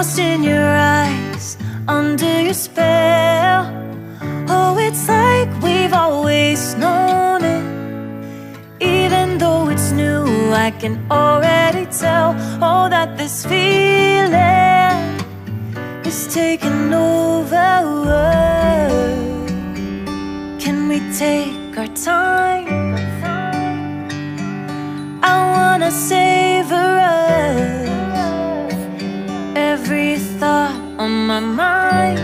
lost in your eyes, under your spell. Oh, it's like we've always known it. Even though it's new, I can already tell, oh, that this feeling is taking over. Can we take our time? I wanna savor us. Every thought on my mind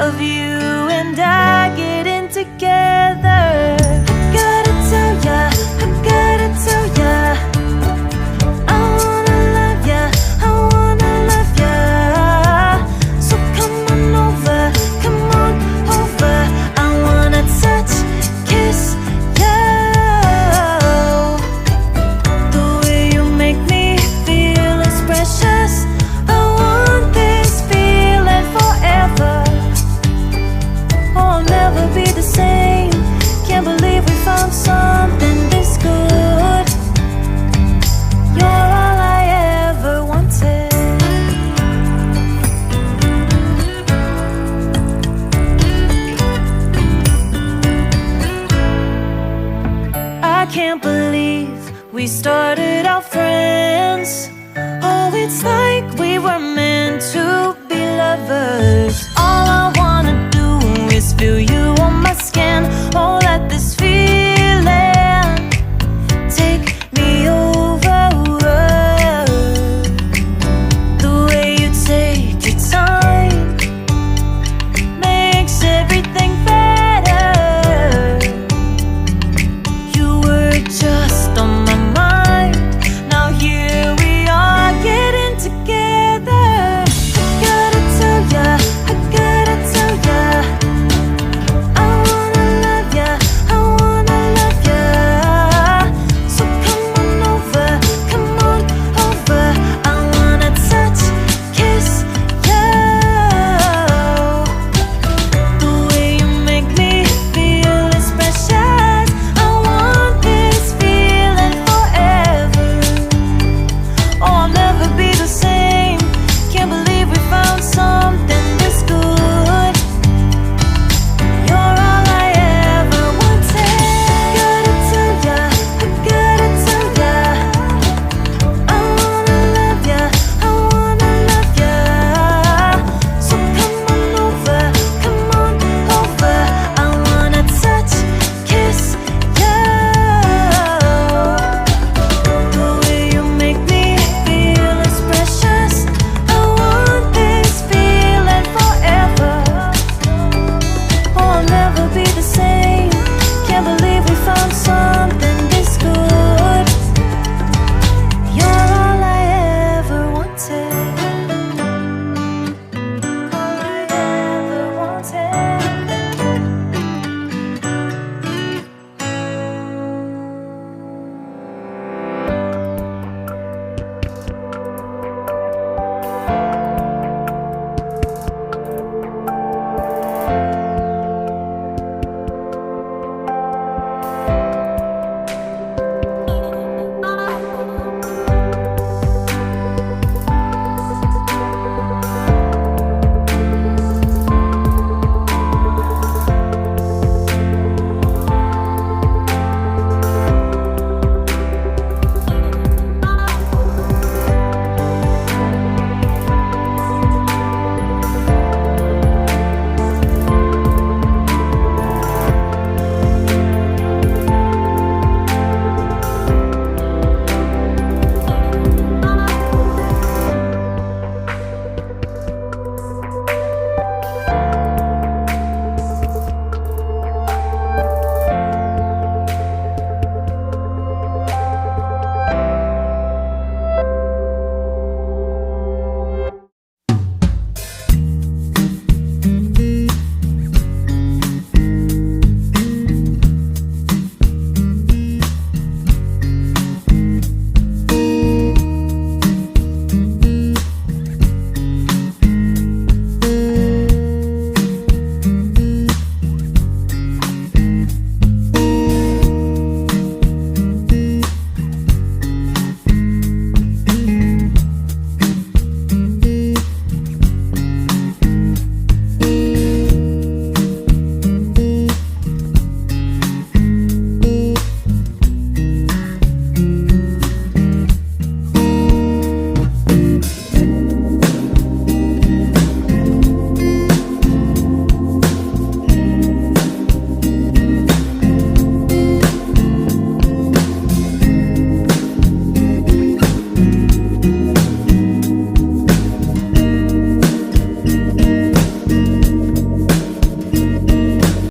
of you and I getting together. I gotta tell ya, I gotta tell ya, I wanna love ya, I wanna love ya. So come on over, come on over. I wanna touch, kiss ya. The way you make me feel is precious. I want this feeling forever. Oh, I'll never be the same. Can't believe we found something this good. You're all I ever wanted. I can't believe we started